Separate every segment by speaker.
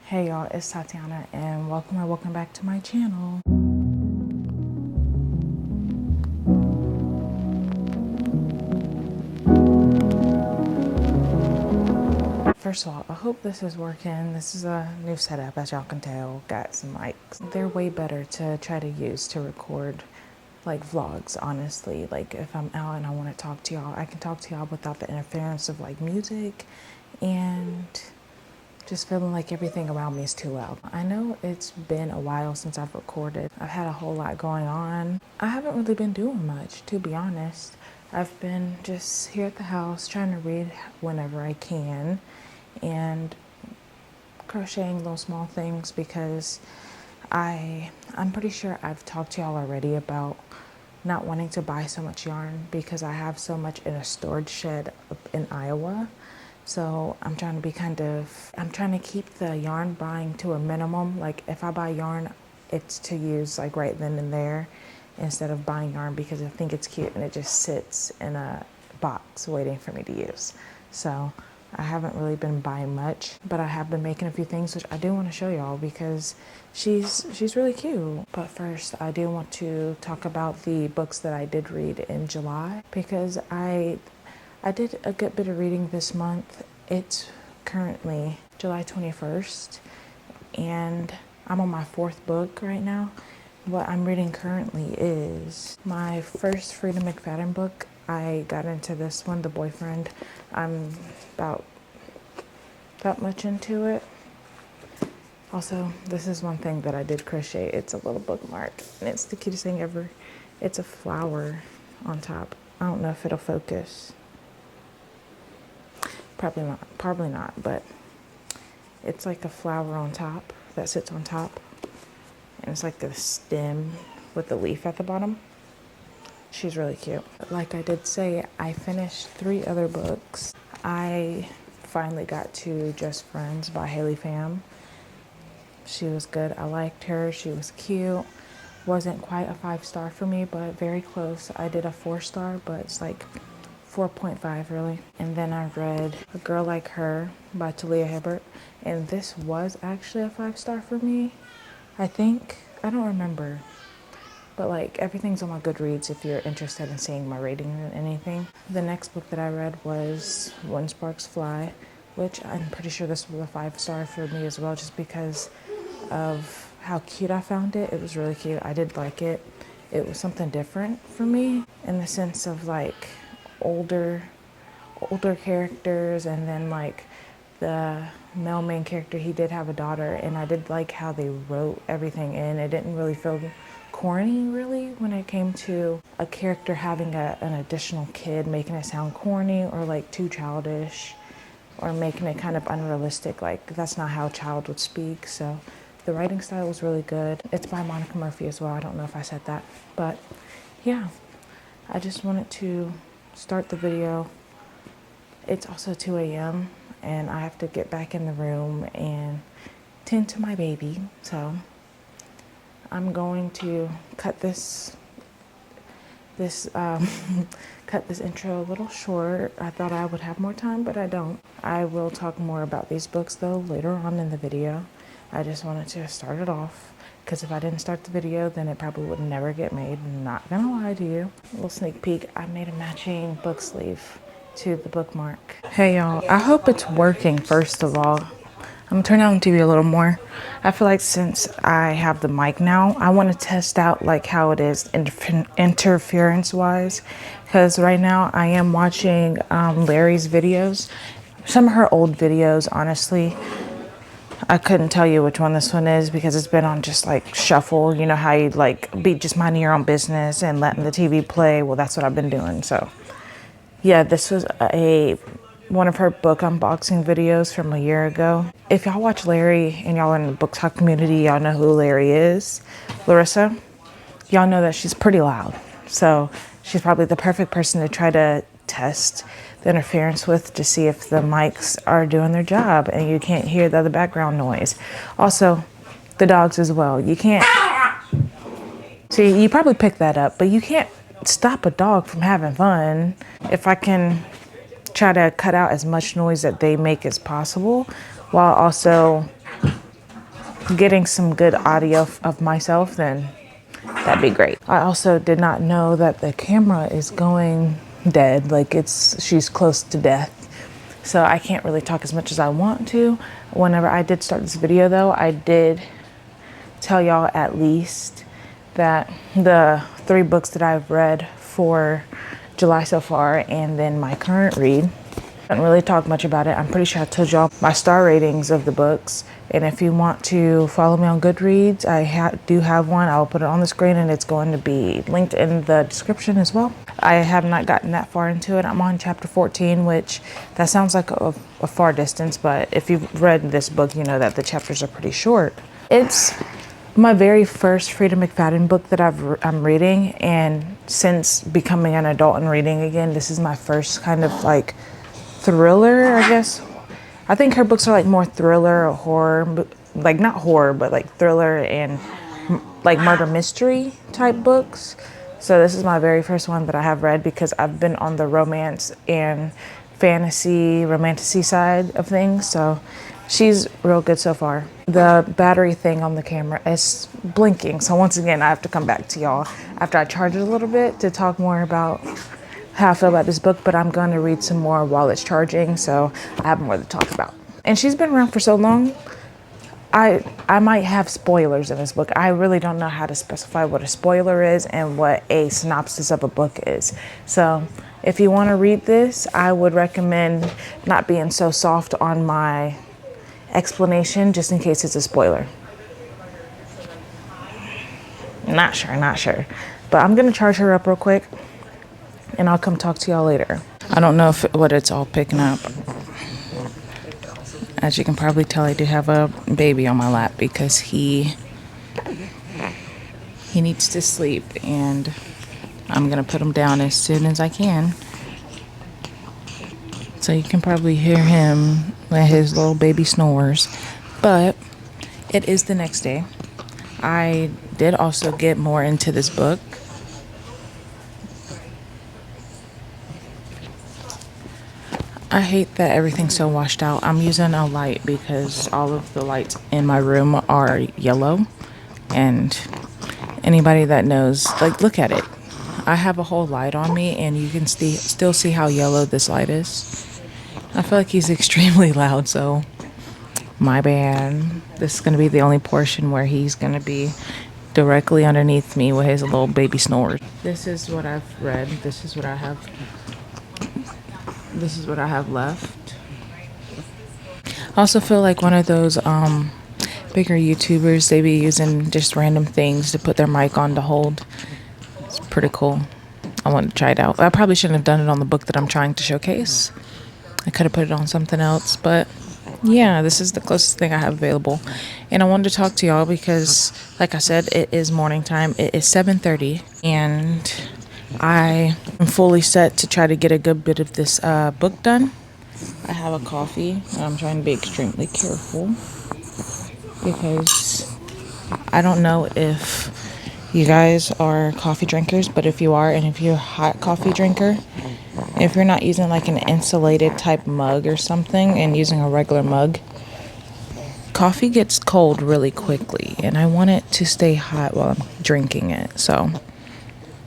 Speaker 1: Hey y'all, it's Tatyana and welcome back to my channel. First of all, I hope this is working. This is a new setup, as y'all can tell. Got some mics. They're way better to try to use to record like vlogs, honestly. Like if I'm out and I want to talk to y'all, I can talk to y'all without the interference of like music and just feeling like everything around me is too loud. I know it's been a while since I've recorded. I've had a whole lot going on. I haven't really been doing much, to be honest. I've been just here at the house trying to read whenever I can and crocheting little small things because I'm pretty sure I've talked to y'all already about not wanting to buy so much yarn because I have so much in a storage shed up in Iowa. So I'm trying to keep the yarn buying to a minimum. Like if I buy yarn, it's to use like right then and there instead of buying yarn because I think it's cute and it just sits in a box waiting for me to use. So I haven't really been buying much, but I have been making a few things which I do want to show y'all because she's really cute. But first, I do want to talk about the books that I did read in July because I did a good bit of reading this month. It's currently July 21st, and I'm on my fourth book right now. What I'm reading currently is my first Freedom McFadden book. I got into this one, The Boyfriend. I'm about that much into it. Also, this is one thing that I did crochet. It's a little bookmark, and it's the cutest thing ever. It's a flower on top. I don't know if it'll focus. Probably not, but it's like a flower on top that sits on top. And it's like a stem with a leaf at the bottom. She's really cute. Like I did say, I finished 3 other books. I finally got to Just Friends by Haley Pham. She was good. I liked her. She was cute. Wasn't quite a 5-star for me, but very close. I did a 4-star, but it's like 4.5 really. And then I read A Girl Like Her by Talia Hibbert, and this was actually a 5-star for me, I think. I don't remember, but like everything's on my Goodreads if you're interested in seeing my rating and anything. The next book that I read was When Sparks Fly, which I'm pretty sure this was a 5-star for me as well, just because of how cute I found it. It was really cute. I did like it. It was something different for me in the sense of like older characters, and then like the male main character, he did have a daughter, and I did like how they wrote everything in. It didn't really feel corny really when it came to a character having an additional kid, making it sound corny or like too childish or making it kind of unrealistic. Like that's not how a child would speak. So the writing style was really good. It's by Monica Murphy as well. I don't know if I said that, but yeah, I just wanted to start the video. It's also 2 a.m. and I have to get back in the room and tend to my baby. So I'm going to cut this cut this intro a little short. I thought I would have more time, but I don't. I will talk more about these books though later on in the video. I just wanted to start it off because if I didn't start the video, then it probably would never get made. I'm not gonna lie to you. A little sneak peek. I made a matching book sleeve to the bookmark. Hey y'all, I hope it's working first of all. I'm gonna turn on the TV a little more. I feel like since I have the mic now, I want to test out like how it is interference wise, because right now I am watching Larry's videos, some of her old videos. Honestly, I couldn't tell you which one this one is because it's been on just like shuffle. You know how you like be just minding your own business and letting the TV play. Well, that's what I've been doing. So yeah, this was one of her book unboxing videos from a year ago. If y'all watch Larry and y'all are in the book talk community, y'all know who Larry is. Larissa, y'all know that she's pretty loud. So she's probably the perfect person to try to test the interference with to see if the mics are doing their job and you can't hear the other background noise. Also, the dogs as well. You can't, see, you probably picked that up, but you can't stop a dog from having fun. If I can try to cut out as much noise that they make as possible while also getting some good audio of myself, then that'd be great. I also did not know that the camera is going dead, like she's close to death. So I can't really talk as much as I want to. Whenever I did start this video though, I did tell y'all at least that the 3 books that I've read for July so far, and then my current read. I didn't really talk much about it. I'm pretty sure I told y'all my star ratings of the books. And if you want to follow me on Goodreads, I do have one. I'll put it on the screen and it's going to be linked in the description as well. I have not gotten that far into it. I'm on chapter 14, which that sounds like a far distance, but if you've read this book, you know that the chapters are pretty short. It's my very first Freida McFadden book that I'm reading, and since becoming an adult and reading again, this is my first kind of like thriller, I guess. I think her books are like more thriller or horror, like not horror, but like thriller and like murder mystery type books. So this is my very first one that I have read, because I've been on the romance and fantasy, romanticy side of things. So she's real good so far. The battery thing on the camera is blinking. So once again, I have to come back to y'all after I charge it a little bit to talk more about how I feel about this book, but I'm going to read some more while it's charging, so I have more to talk about. And she's been around for so long, I might have spoilers in this book. I really don't know how to specify what a spoiler is and what a synopsis of a book is. So if you want to read this, I would recommend not being so soft on my explanation, just in case it's a spoiler. Not sure. But I'm going to charge her up real quick, and I'll come talk to y'all later. I don't know what it's all picking up. As you can probably tell, I do have a baby on my lap because he needs to sleep, and I'm gonna put him down as soon as I can. So you can probably hear him when his little baby snores. But it is the next day. I did also get more into this book. I hate that everything's so washed out. I'm using a light because all of the lights in my room are yellow. And anybody that knows, like, look at it. I have a whole light on me, and you can still see how yellow this light is. I feel like he's extremely loud, so my bad. This is going to be the only portion where he's going to be directly underneath me with his little baby snores. This is what I've read. This is what I have left. I also feel like one of those bigger YouTubers, they be using just random things to put their mic on to hold. It's pretty cool. I want to try it out. I probably shouldn't have done it on the book that I'm trying to showcase. I could have put it on something else, but yeah, this is the closest thing I have available. And I wanted to talk to y'all because, like I said, it is morning time. It is 7:30, and I am fully set to try to get a good bit of this book done. I have a coffee, and I'm trying to be extremely careful because I don't know if you guys are coffee drinkers, but if you are, and if you're a hot coffee drinker, if you're not using like an insulated type mug or something and using a regular mug, coffee gets cold really quickly, and I want it to stay hot while I'm drinking it. So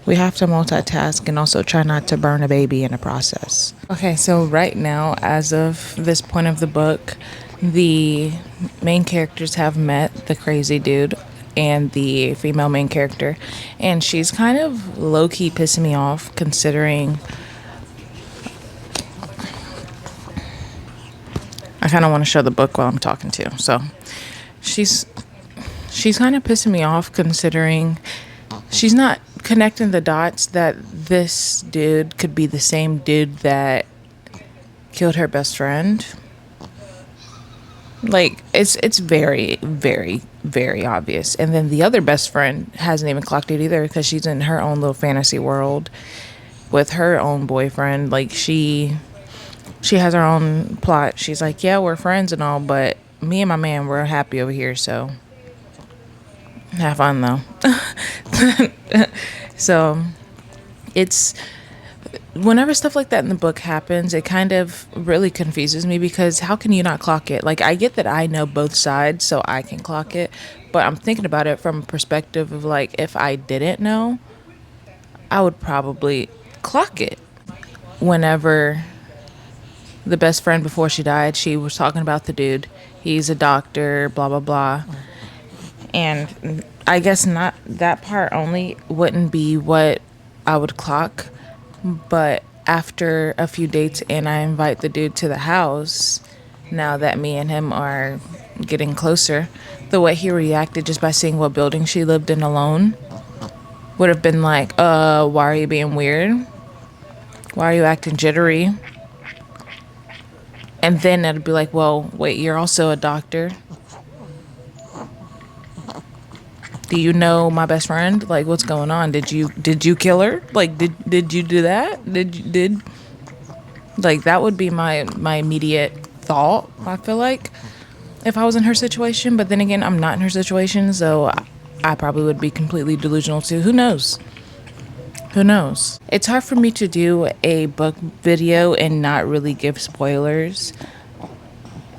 Speaker 1: we have to multitask and also try not to burn a baby in the process. Okay, so right now, as of this point of the book, the main characters have met the crazy dude and the female main character, and she's kind of low-key pissing me off considering I kind of want to show the book while I'm talking to. So she's kind of pissing me off considering she's not connecting the dots that this dude could be the same dude that killed her best friend. Like, it's very, very, very obvious. And then the other best friend hasn't even clocked it either because she's in her own little fantasy world with her own boyfriend. Like, she has her own plot. She's like, yeah, we're friends and all, but me and my man, we're happy over here, so have fun though. So whenever stuff like that in the book happens, it kind of really confuses me because how can you not clock it? Like, I get that I know both sides, so I can clock it, but I'm thinking about it from a perspective of like, if I didn't know, I would probably clock it. Whenever the best friend before she died, she was talking about the dude. He's a doctor, blah, blah, blah. And I guess not that part only wouldn't be what I would clock. But after a few dates and I invite the dude to the house, now that me and him are getting closer, the way he reacted just by seeing what building she lived in alone would have been like, why are you being weird? Why are you acting jittery? And then it'd be like, well, wait, you're also a doctor. Do you know my best friend? Like, what's going on? Did you kill her? Like, did you do that? Did like that would be my immediate thought, I feel like, if I was in her situation. But then again, I'm not in her situation, so I probably would be completely delusional too. Who knows? Who knows? It's hard for me to do a book video and not really give spoilers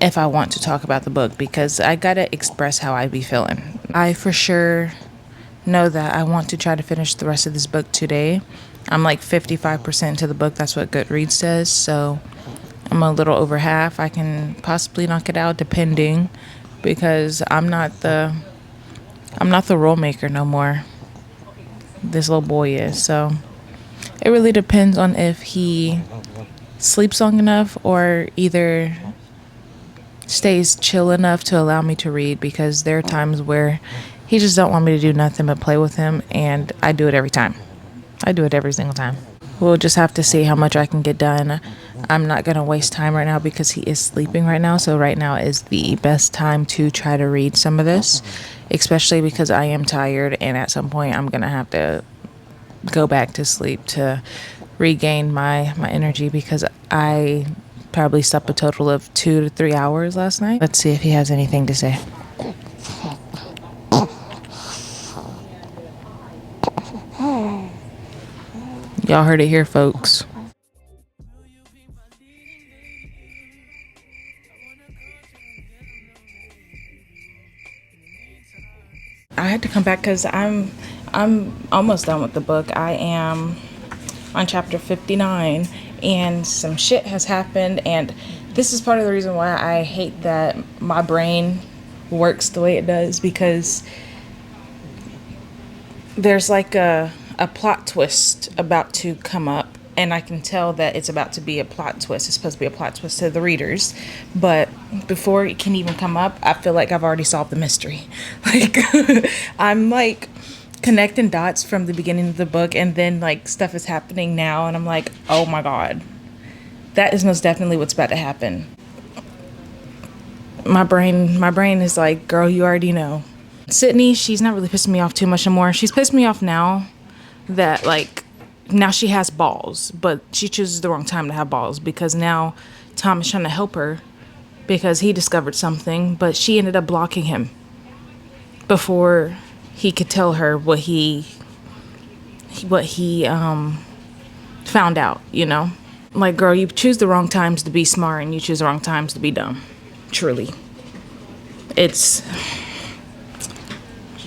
Speaker 1: if I want to talk about the book, because I gotta express how I be feeling. I for sure know that I want to try to finish the rest of this book today. I'm like 55% to the book. That's what Goodreads says. So I'm a little over half. I can possibly knock it out depending, because I'm not the rule maker no more. This little boy is. So it really depends on if he sleeps long enough or either stays chill enough to allow me to read, because there are times where he just don't want me to do nothing but play with him, and I do it every time. I do it every single time. We'll just have to see how much I can get done. I'm not going to waste time right now because he is sleeping right now, so right now is the best time to try to read some of this, especially because I am tired, and at some point I'm going to have to go back to sleep to regain my energy, because I probably slept a total of 2 to 3 hours last night. Let's see if he has anything to say. Y'all heard it here, folks. I had to come back because I'm almost done with the book. I am on chapter 59, and some shit has happened, and this is part of the reason why I hate that my brain works the way it does, because there's like a plot twist about to come up, and I can tell that it's about to be a plot twist. It's supposed to be a plot twist to the readers, but before it can even come up, I feel like I've already solved the mystery. Like, I'm like connecting dots from the beginning of the book, and then like stuff is happening now, and I'm like, oh my god, that is most definitely what's about to happen. My brain is like, girl, you already know. Sydney, she's not really pissing me off too much anymore. She's pissed me off now that like now she has balls, but she chooses the wrong time to have balls, because now Tom is trying to help her because he discovered something, but she ended up blocking him before he could tell her what he found out, you know? Like, girl, you choose the wrong times to be smart, and you choose the wrong times to be dumb. Truly.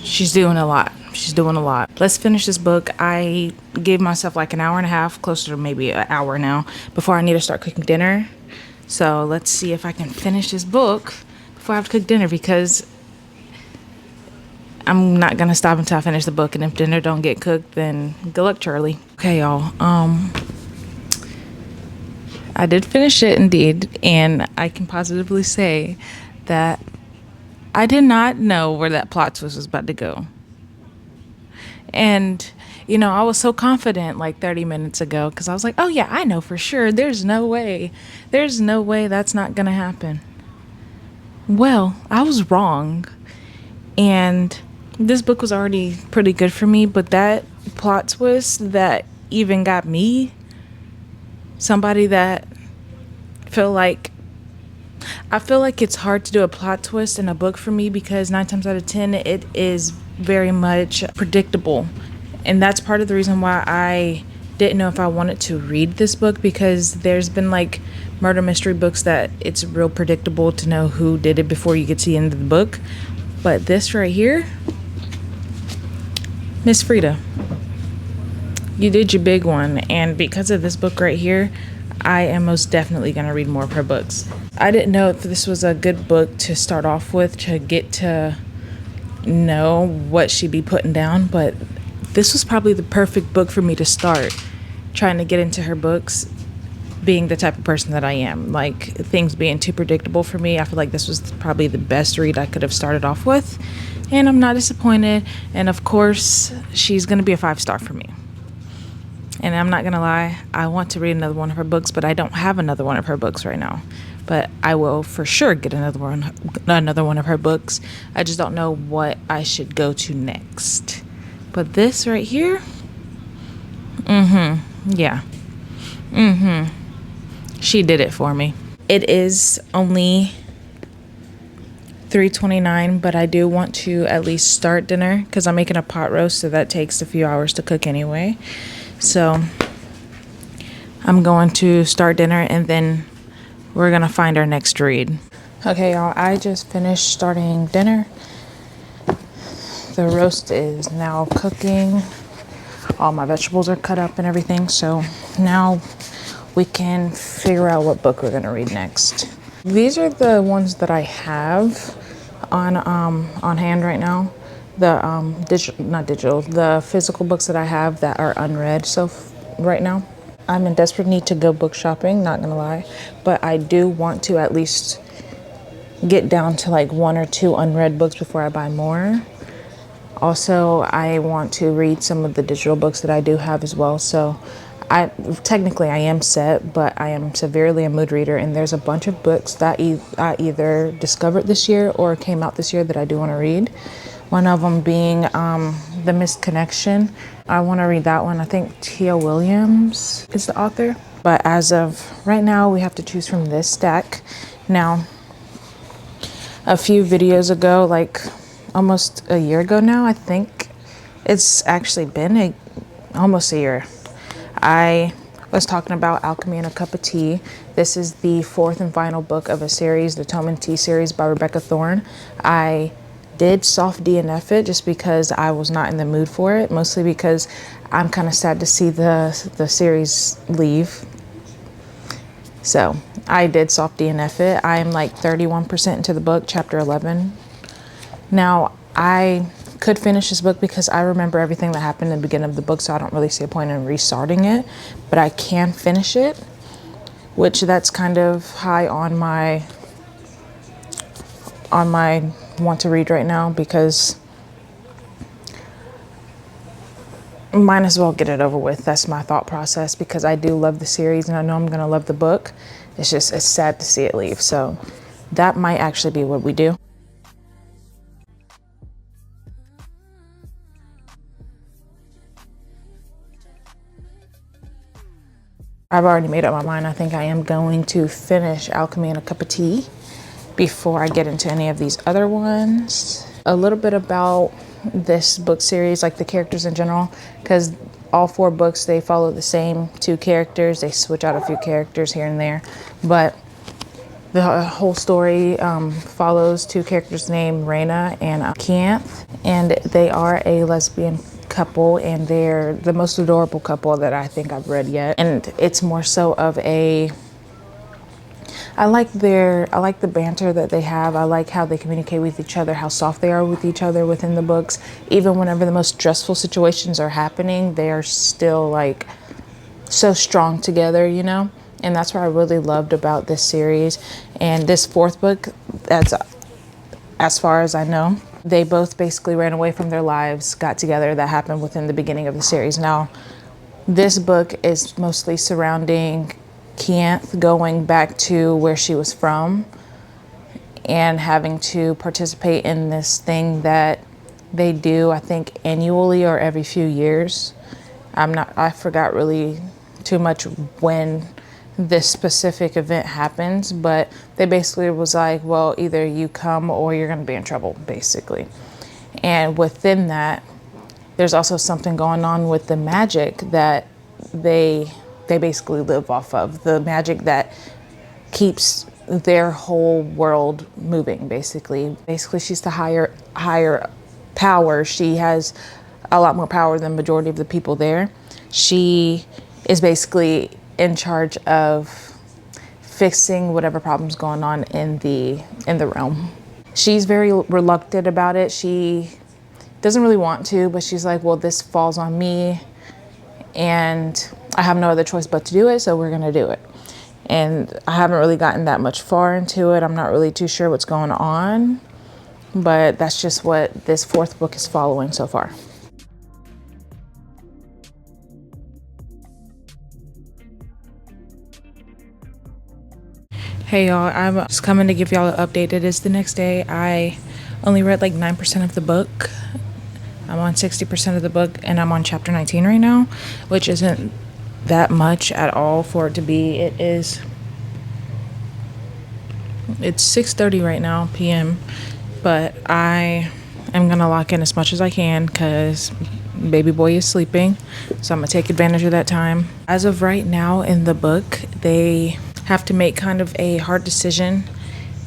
Speaker 1: She's doing a lot. She's doing a lot. Let's finish this book. I gave myself like an hour and a half, closer to maybe an hour now, before I need to start cooking dinner. So let's see if I can finish this book before I have to cook dinner, because I'm not gonna stop until I finish the book, and if dinner don't get cooked, then good luck, Charlie. Okay, y'all. I did finish it indeed, and I can positively say that I did not know where that plot twist was about to go. And, you know, I was so confident like 30 minutes ago, because I was like, oh yeah, I know for sure. There's no way that's not gonna happen. Well, I was wrong. And this book was already pretty good for me, but that plot twist that even got me, somebody that I feel like it's hard to do a plot twist in a book for me, because 9 times out of 10 it is very much predictable, and that's part of the reason why I didn't know if I wanted to read this book because there's been like murder mystery books that it's real predictable to know who did it before you get to the end of the book. But this right here, Miss Frida, you did your big one. And because of this book right here, I am most definitely going to read more of her books. I didn't know if this was a good book to start off with to get to know what she'd be putting down, but this was probably the perfect book for me to start trying to get into her books, being the type of person that I am. Like, things being too predictable for me, I feel like this was probably the best read I could have started off with, and I'm not disappointed. And of course, she's going to be a 5-star for me. And I'm not going to lie, I want to read another one of her books, but I don't have another one of her books right now. But I will for sure get another one of her books. I just don't know what I should go to next. But this right here, yeah. She did it for me. It is only 3:29, but I do want to at least start dinner because I'm making a pot roast, so that takes a few hours to cook anyway. So I'm going to start dinner and then we're going to find our next read. Okay, y'all, I just finished starting dinner. The roast is now cooking. All my vegetables are cut up and everything. So now we can figure out what book we're going to read next. These are the ones that I have on hand right now. The the physical books that I have that are unread. So right now, I'm in desperate need to go book shopping, not gonna lie, but I do want to at least get down to like 1 or 2 unread books before I buy more. Also, I want to read some of the digital books that I do have as well. So I am set, but I am severely a mood reader, and there's a bunch of books that I either discovered this year or came out this year that I do want to read. One of them being The Missed Connection. I want to read that one. I think Tia Williams is the author. But as of right now, we have to choose from this stack. Now, a few videos ago, like almost a year ago now, I think it's actually been almost a year, I was talking about Alchemy and a Cup of Tea. This is the 4th and final book of a series, the Tome and Tea series by Rebecca Thorne. I did soft DNF it just because I was not in the mood for it, mostly because I'm kind of sad to see the series leave. So I did soft DNF it. I am like 31% into the book, chapter 11. Now, I could finish this book because I remember everything that happened in the beginning of the book, so I don't really see a point in restarting it, but I can finish it, which that's kind of high on my want to read right now, because might as well get it over with. That's my thought process, because I do love the series and I know I'm going to love the book. It's sad to see it leave. So that might actually be what we do. I've already made up my mind. I think I am going to finish Alchemy and a Cup of Tea before I get into any of these other ones. A little bit about this book series, like the characters in general, because all 4 books, they follow the same 2 characters. They switch out a few characters here and there, but the whole story follows 2 characters named Raina and Kianth, and they are a lesbian couple, and they're the most adorable couple that I think I've read yet. And it's more so of I like the banter that they have. I like how they communicate with each other, how soft they are with each other within the books. Even whenever the most stressful situations are happening, they are still like so strong together, you know? And that's what I really loved about this series. And this 4th book, that's as far as I know, they both basically ran away from their lives, got together. That happened within the beginning of the series. Now, this book is mostly surrounding Kianth going back to where she was from and having to participate in this thing that they do, I think, annually or every few years. I forgot really too much when this specific event happens, but they basically was like, well, either you come or you're going to be in trouble, basically. And within that, there's also something going on with the magic that they basically live off of, the magic that keeps their whole world moving. Basically she's the higher power. She has a lot more power than the majority of the people there. She is basically in charge of fixing whatever problem's going on in the realm. She's very reluctant about it. She doesn't really want to, but she's like, well, this falls on me and I have no other choice but to do it, so we're gonna do it. And I haven't really gotten that much far into it. I'm not really too sure what's going on, but that's just what this 4th book is following so far. Hey y'all, I'm just coming to give y'all an update. It is the next day. I only read like 9% of the book. I'm on 60% of the book and I'm on chapter 19 right now, which isn't that much at all for it to be. It's 6:30 right now p.m. but I am gonna lock in as much as I can because baby boy is sleeping, so I'm gonna take advantage of that time. As of right now in the book, they have to make kind of a hard decision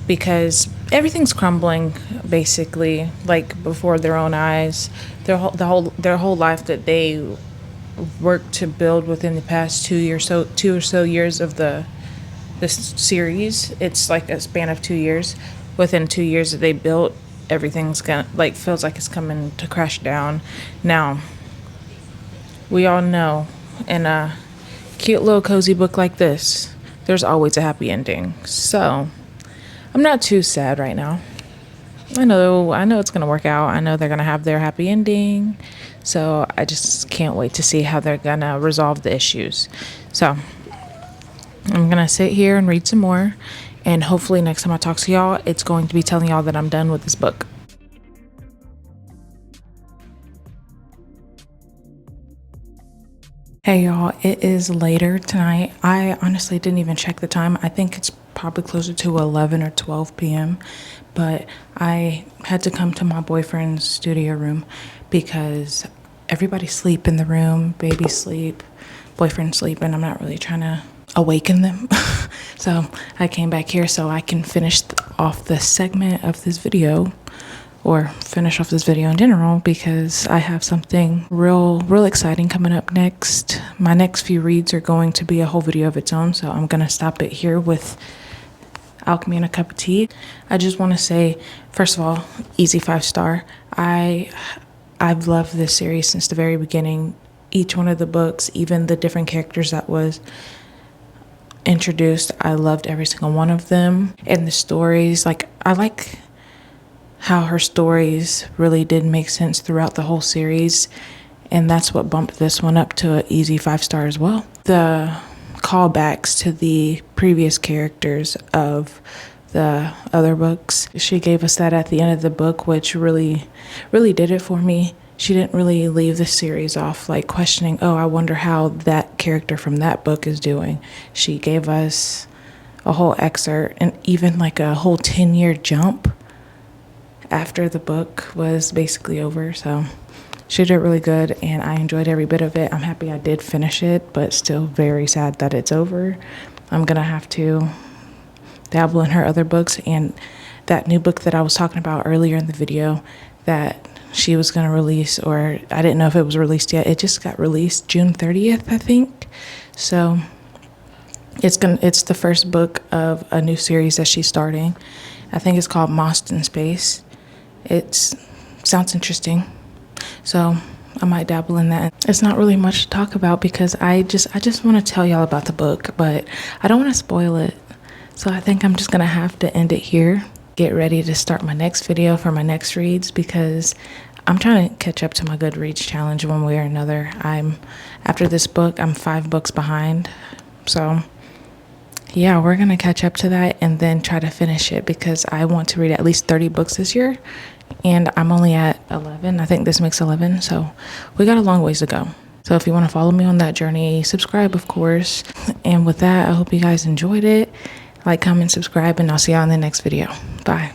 Speaker 1: because everything's crumbling basically, like before their own eyes. Their whole life that they worked to build within the past 2 or so years of this series. It's like a span of 2 years. Within 2 years that they built, everything's gonna, like, feels like it's coming to crash down. Now, we all know in a cute little cozy book like this, there's always a happy ending. So I'm not too sad right now. I know it's gonna work out. I know they're gonna have their happy ending. So I just can't wait to see how they're gonna resolve the issues. So I'm gonna sit here and read some more, and hopefully next time I talk to y'all, it's going to be telling y'all that I'm done with this book. Hey y'all, it is later tonight. I honestly didn't even check the time. I think it's probably closer to 11 or 12 p.m. But I had to come to my boyfriend's studio room because everybody's asleep in the room. Baby sleep, boyfriend sleep, and I'm not really trying to awaken them. So I came back here so I can finish off this segment of this video, or finish off this video in general, because I have something real exciting coming up next. My next few reads are going to be a whole video of its own, so I'm gonna stop it here with Alchemy and a Cup of Tea. I just want to say, first of all, easy 5-star. I've loved this series since the very beginning. Each one of the books, even the different characters that was introduced, I loved every single one of them. And the stories, like, I like how her stories really did make sense throughout the whole series, and that's what bumped this one up to an easy 5-star as well. The callbacks to the previous characters of the other books, she gave us that at the end of the book, which really did it for me. She didn't really leave the series off like questioning, oh, I wonder how that character from that book is doing. She gave us a whole excerpt and even like a whole 10-year jump after the book was basically over. So she did really good and I enjoyed every bit of it. I'm happy I did finish it, but still very sad that it's over. I'm gonna have to dabble in her other books, and that new book that I was talking about earlier in the video that she was gonna release, or I didn't know if it was released yet. It just got released June 30th, I think. So it's the first book of a new series that she's starting. I think it's called Lost in Space. It sounds interesting, so I might dabble in that. It's not really much to talk about because I just want to tell y'all about the book, but I don't want to spoil it. So I think I'm just gonna have to end it here. Get ready to start my next video for my next reads, because I'm trying to catch up to my Goodreads challenge one way or another. After this book, I'm 5 books behind. So yeah, we're gonna catch up to that and then try to finish it, because I want to read at least 30 books this year and I'm only at 11. I think this makes 11, so we got a long ways to go. So if you want to follow me on that journey, subscribe, of course. And with that, I hope you guys enjoyed it. Like, comment, subscribe, and I'll see y'all in the next video. Bye.